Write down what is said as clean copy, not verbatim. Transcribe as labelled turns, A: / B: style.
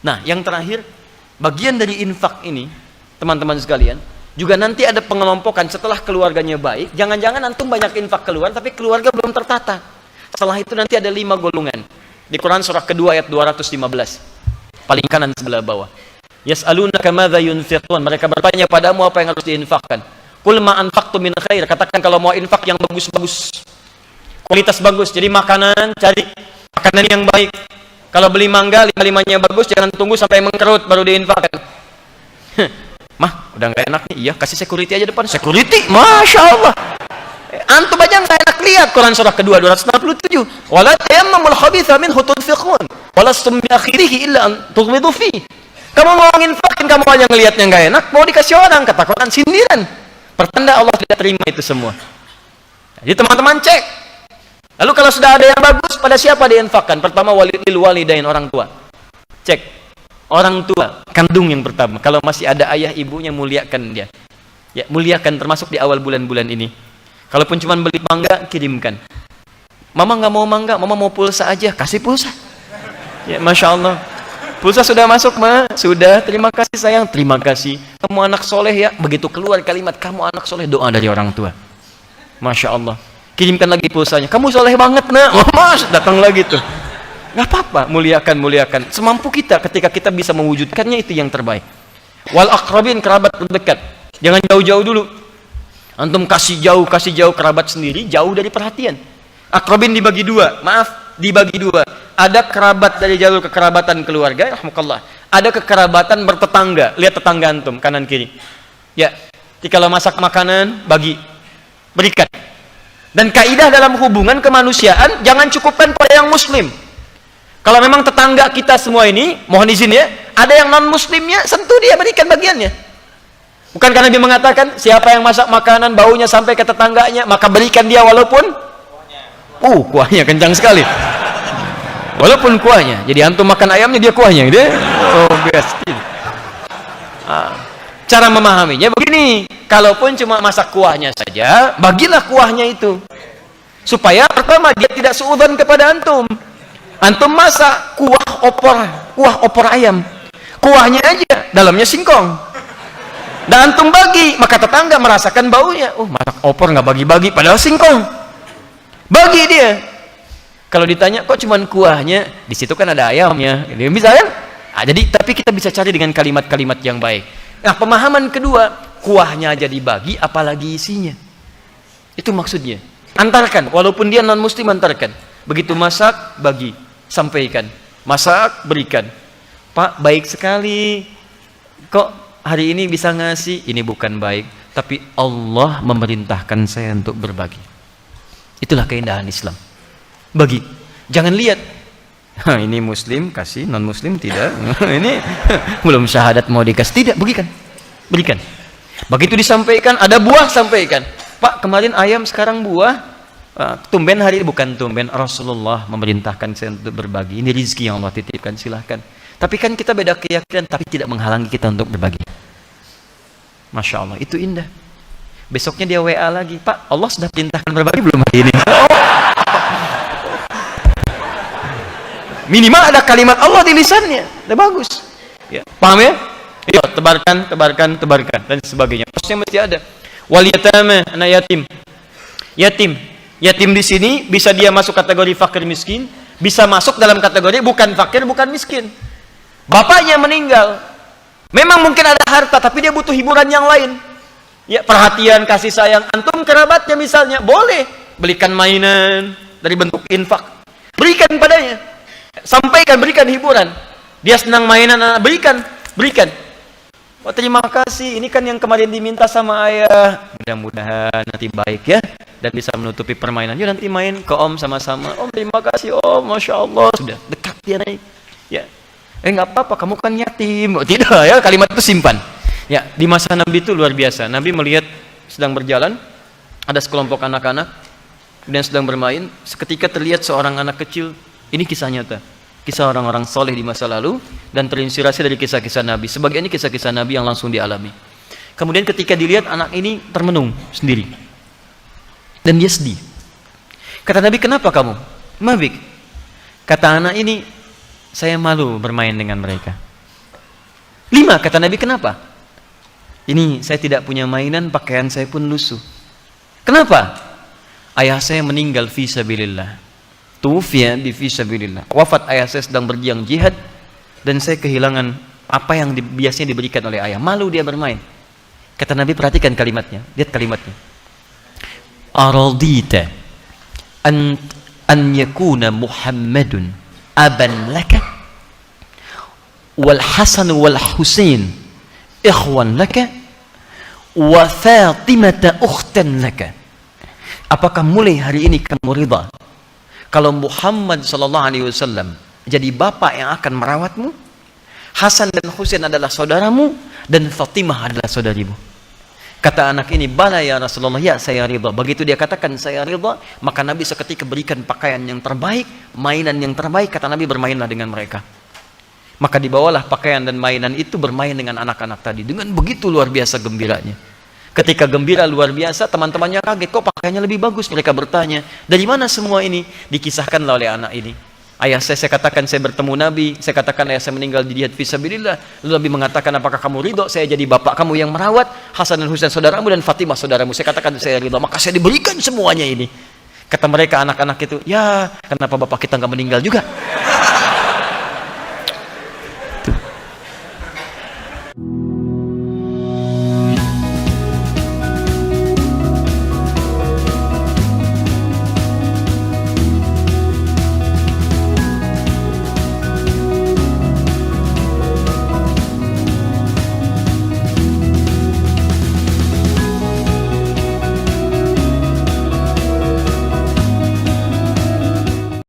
A: Nah, yang terakhir, bagian dari infak ini, teman-teman sekalian, juga nanti ada pengelompokan setelah keluarganya baik. Jangan-jangan antum banyak infak keluar, tapi keluarga belum tertata. Setelah itu nanti ada 5 golongan. Di Quran surah kedua ayat 215. Paling kanan sebelah bawah. Yas'alunaka madza yunfiqun. Mereka bertanya padamu apa yang harus diinfakkan. Qul ma anfaqtum min khair. Katakan kalau mau infak yang bagus-bagus. Kualitas bagus. Jadi makanan, cari makanan yang baik. Kalau beli mangga, lima-limanya bagus, jangan tunggu sampai mengkerut baru diinfakkan. Mah, udah nggak enak nih. Iya, kasih security aja depan. Security, masya Allah. Antum aja nggak enak lihat. Quran surah kedua 267. Wala tayammamul khabitha minhu tunfiqun. Walastum bi akhirih illa an tughmidu fi. Kamu mau nginfakin, kamu aja ngelihatnya nggak enak, mau dikasih orang, kata Quran sindiran. Pertanda Allah tidak terima itu semua. Jadi teman-teman cek. Lalu kalau sudah ada yang bagus, pada siapa diinfakkan? Pertama walil walidain, orang tua. Cek. Orang tua, kandung yang pertama. Kalau masih ada ayah ibunya, muliakan dia. Ya, muliakan termasuk di awal bulan-bulan ini. Kalaupun cuma beli mangga, kirimkan. Mama nggak mau mangga, mama mau pulsa aja, kasih pulsa. Ya, masya Allah. Pulsa sudah masuk, ma? Sudah. Terima kasih sayang. Terima kasih. Kamu anak soleh ya. Begitu keluar kalimat kamu anak soleh, doa dari orang tua. Masya Allah. Kirimkan lagi pulsanya. Kamu soleh banget, nak. Oh, mas, datang lagi tuh. Gak apa-apa, muliakan. Semampu kita, ketika kita bisa mewujudkannya, itu yang terbaik. Wal aqrabin, kerabat terdekat. Jangan jauh-jauh dulu. Antum kasih jauh kerabat sendiri, jauh dari perhatian. Aqrabin dibagi dua. Maaf, dibagi dua. Ada kerabat dari jalur kekerabatan keluarga, rahmukallah. Ada kekerabatan bertetangga. Lihat tetangga antum, kanan kiri. Ya, kalau masak makanan, berikan. Dan kaidah dalam hubungan kemanusiaan, jangan cukupkan pada yang muslim. Kalau memang tetangga kita semua ini, mohon izin ya, ada yang non muslimnya, sentuh dia, berikan bagiannya. Bukan karena dia mengatakan, siapa yang masak makanan, baunya sampai ke tetangganya, maka berikan dia walaupun kuahnya kencang sekali. Walaupun kuahnya. Jadi antum makan ayamnya, dia kuahnya gitu ya. Oh, best. Cara memahaminya begini, kalaupun cuma masak kuahnya saja, bagilah kuahnya itu. Supaya pertama dia tidak suudzon kepada antum. Antum masak kuah opor ayam. Kuahnya aja, dalamnya singkong. Dan antum bagi, maka tetangga merasakan baunya. Oh, masak opor nggak bagi-bagi, padahal singkong. Bagi dia. Kalau ditanya, kok cuma kuahnya? Di situ kan ada ayamnya. Dia bisa kan? Jadi, tapi kita bisa cari dengan kalimat-kalimat yang baik. Nah, pemahaman kedua, kuahnya aja dibagi, apalagi isinya. Itu maksudnya. Antarkan, walaupun dia non-muslim, antarkan. Begitu masak, bagi, sampaikan. Masak, berikan. Pak, baik sekali. Kok hari ini bisa ngasih? Ini bukan baik, tapi Allah memerintahkan saya untuk berbagi. Itulah keindahan Islam. Bagi. Jangan lihat, ini muslim kasih, non muslim tidak. Ini belum syahadat mau dikasih, tidak, berikan. Begitu disampaikan, ada buah, sampaikan. Pak, kemarin ayam, sekarang buah. Tumben hari ini, bukan tumben, Rasulullah memerintahkan saya untuk berbagi. Ini rezeki yang Allah titipkan, silahkan. Tapi kan kita beda keyakinan, tapi tidak menghalangi kita untuk berbagi. Masya Allah, itu indah. Besoknya dia WA lagi, Pak, Allah sudah perintahkan berbagi belum hari ini? Minimal ada kalimat Allah di lisannya, udah bagus. Ya, paham ya? Iya, tebarkan dan sebagainya. Pasti mesti ada. Wal yatama, anak yatim. Yatim di sini bisa dia masuk kategori fakir miskin, bisa masuk dalam kategori bukan fakir, bukan miskin. Bapaknya meninggal. Memang mungkin ada harta, tapi dia butuh hiburan yang lain. Ya, perhatian, kasih sayang. Antum kerabatnya misalnya, boleh belikan mainan dari bentuk infak. Berikan padanya. Sampaikan, berikan hiburan. Dia senang mainan, berikan. Oh, terima kasih, ini kan yang kemarin diminta sama ayah. Mudah-mudahan nanti baik ya, dan bisa menutupi permainan. Yuk nanti main ke om sama-sama. Om, terima kasih om, masya Allah. Sudah dekat dia naik. Ya, nggak apa-apa, kamu kan yatim. Oh, tidak ya, kalimat itu simpan. Ya, di masa Nabi itu luar biasa. Nabi melihat sedang berjalan, ada sekelompok anak-anak, kemudian sedang bermain. Seketika terlihat seorang anak kecil. Ini kisah nyata, kisah orang-orang soleh di masa lalu, dan terinspirasi dari kisah-kisah Nabi. Sebagian ini kisah-kisah Nabi yang langsung dialami. Kemudian ketika dilihat, anak ini termenung sendiri, dan dia sedih. Kata Nabi, kenapa kamu? Mabik. Kata anak ini, saya malu bermain dengan mereka. 5, kata Nabi, kenapa? Ini saya tidak punya mainan, pakaian saya pun lusuh. Kenapa? Ayah saya meninggal fi sabilillah. Tuwfiya bi fi sabilillah. Wafat ayah saya sedang berjuang jihad, dan saya kehilangan apa yang biasanya diberikan oleh ayah. Malu dia bermain. Kata Nabi, perhatikan kalimatnya. Lihat kalimatnya. Aradita an yakuna Muhammadun aban laka wal Hasan wal Husain ikhwan laka wa Fatimata ukhtan laka. Apakah mulai hari ini kamu ridha kalau Muhammad sallallahu alaihi wasallam jadi bapak yang akan merawatmu, Hasan dan Husain adalah saudaramu, dan Fatimah adalah saudarimu? Kata anak ini, bala ya Rasulullah, ya saya ridha. Begitu dia katakan saya ridha, maka Nabi seketika berikan pakaian yang terbaik, mainan yang terbaik. Kata Nabi, bermainlah dengan mereka. Maka dibawalah pakaian dan mainan itu, bermain dengan anak-anak tadi. Dengan begitu luar biasa gembiranya. Ketika gembira luar biasa, teman-temannya kaget, kok pakaiannya lebih bagus? Mereka bertanya, dari mana semua ini? Dikisahkanlah oleh anak ini. Ayah saya katakan saya bertemu Nabi, saya katakan ayah saya meninggal di jihad fisabilillah. Lalu Nabi mengatakan, apakah kamu ridho saya jadi bapak kamu yang merawat, Hasan dan Husain saudaramu, dan Fatimah saudaramu? Saya katakan saya ridho, maka saya diberikan semuanya ini. Kata mereka anak-anak itu, ya kenapa bapak kita nggak meninggal juga?